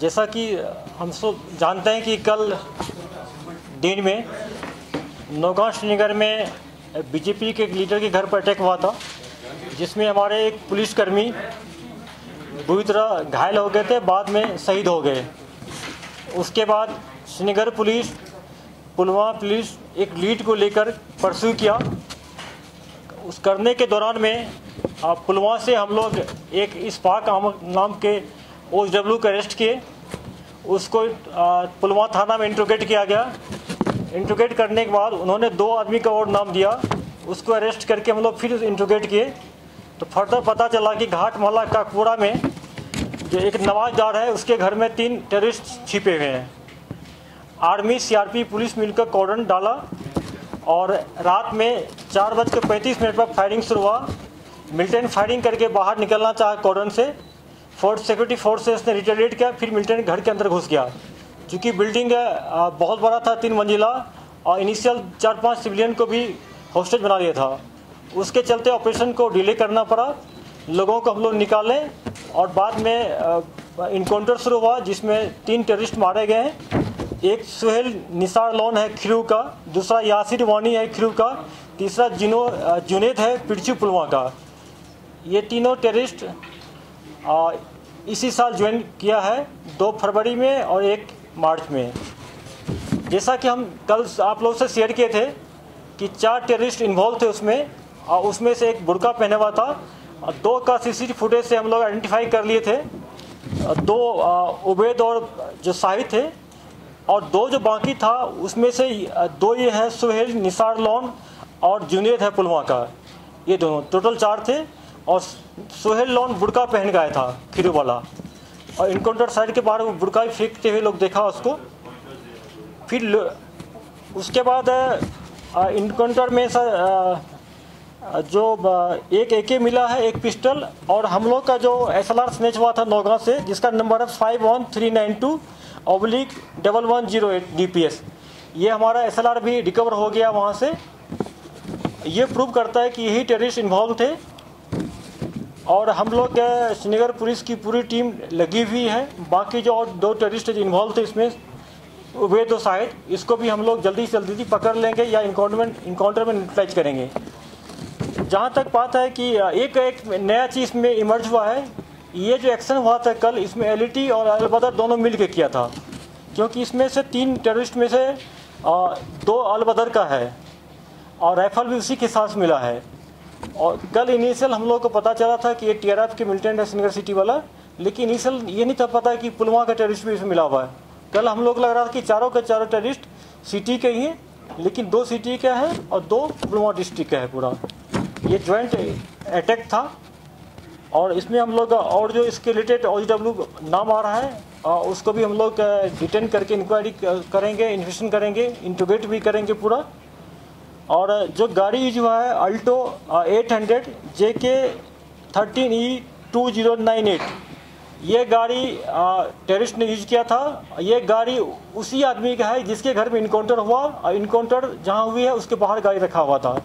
जैसा कि हम सब जानते हैं कि कल दिन में नौगांव श्रीनगर में बीजेपी के लीडर के घर पर अटैक हुआ था, जिसमें हमारे एक पुलिसकर्मी बुरी तरह घायल हो गए थे, बाद में शहीद हो गए। उसके बाद श्रीनगर पुलिस, पुलवामा पुलिस एक लीड को लेकर परस्यू किया। उस करने के दौरान में पुलवामा से हम लोग एक इस्फाक नाम के OW को अरेस्ट किए। उसको पुलवामा थाना में इंट्रोगेट किया गया। इंट्रोगेट करने के बाद उन्होंने 2 आदमी का और नाम दिया। उसको अरेस्ट करके हम लोग फिर इंट्रोगेट किए तो फर्दर पता चला कि घाट मोहल्ला काकपुरा में जो एक नवाजदार है, उसके घर में 3 टेररिस्ट छिपे हुए हैं। आर्मी CRP पुलिस मिलकर कॉर्डन डाला और रात में 4:35 पर फायरिंग शुरू हुआ। मिलिटेंट फायरिंग करके बाहर निकलना चाहा कॉर्डन से, फोर्स सिक्योरिटी फोर्सेस ने रिटेलिएट किया। फिर मिलिटेंट घर के अंदर घुस गया। चूँकि बिल्डिंग बहुत बड़ा था, 3 मंजिला, और इनिशियल 4-5 सिविलियन को भी हॉस्टेज बना दिया था। उसके चलते ऑपरेशन को डिले करना पड़ा। लोगों को हम लोग निकाले और बाद में इनकाउंटर शुरू हुआ, जिसमें 3 टेररिस्ट मारे गए हैं। एक सुहेल निसार लोन है खिरू का, दूसरा यासिर वानी है खिरू का, तीसरा जुनेद है पिरचू पुलवामा का। ये तीनों टेररिस्ट इसी साल ज्वाइन किया है, 2 फरवरी में और 1 मार्च में। जैसा कि हम कल आप लोग से शेयर किए थे कि 4 टेररिस्ट इन्वॉल्व थे उसमें, और उसमें से एक बुर्का पहने हुआ था। 2 का CCTV फुटेज से हम लोग आइडेंटिफाई कर लिए थे। 2 उबैद और जो शाहिद थे, और 2 जो बाकी था उसमें से 2 ये है सुहेल निसार लोन और जुनेद है पुलवामा का। ये दोनों टोटल 4 थे। और सुहेल लोन बुर्का पहन गया था खिरू वाला, और इनकाउंटर साइड के बाहर वो बुर्का फेंकते हुए लोग देखा उसको। फिर उसके बाद इनकाउंटर में जो एक AK मिला है, एक पिस्टल, और हम लोग का जो SLR स्नेच हुआ था नौगांव से, जिसका नंबर है 5139211008 DPS। ये हमारा SLR भी रिकवर हो गया वहाँ से। ये प्रूव करता है कि यही टेररिस्ट इन्वॉल्व थे। और हम लोग श्रीनगर पुलिस की पूरी टीम लगी हुई है। बाकी जो और 2 टेररिस्ट इन्वॉल्व थे इसमें, उबैद और शाहिद, इसको भी हम लोग जल्दी से जल्दी पकड़ लेंगे या इनकाउंटर में न्यूट्रलाइज करेंगे। जहाँ तक बात है कि एक नया चीज़ में इमर्ज हुआ है, ये जो एक्शन हुआ था कल, इसमें LET और अलबदर दोनों मिल के किया था। क्योंकि इसमें से 3 टेररिस्ट में से 2 अलबदर का है, और राइफल भी उसी के साथ मिला है। और कल इनिशियल हम लोग को पता चला था कि ये TRF के मिलिटेंट है श्रीनगर सिटी वाला, लेकिन इनिशियल ये नहीं था पता कि पुलवामा का टेररिस्ट भी इसमें मिला हुआ है। कल हम लोग लग रहा था कि चारों के चारों टेररिस्ट सिटी के ही हैं, लेकिन 2 सिटी का है और 2 पुलवामा डिस्ट्रिक्ट का है। पूरा ये ज्वाइंट अटैक था। और इसमें हम लोग और जो इसके रिलेटेड OW नाम आ रहा है, उसको भी हम लोग डिटेन करके इंक्वायरी करेंगे, इन्वेस्टिगेशन करेंगे, इंट्रोगेट भी करेंगे पूरा। और जो गाड़ी यूज हुआ है अल्टो 800 JK 13E2098, ये गाड़ी टेररिस्ट ने यूज किया था। ये गाड़ी उसी आदमी का है जिसके घर में इनकाउंटर हुआ, और इनकाउंटर जहाँ हुई है उसके बाहर गाड़ी रखा हुआ था।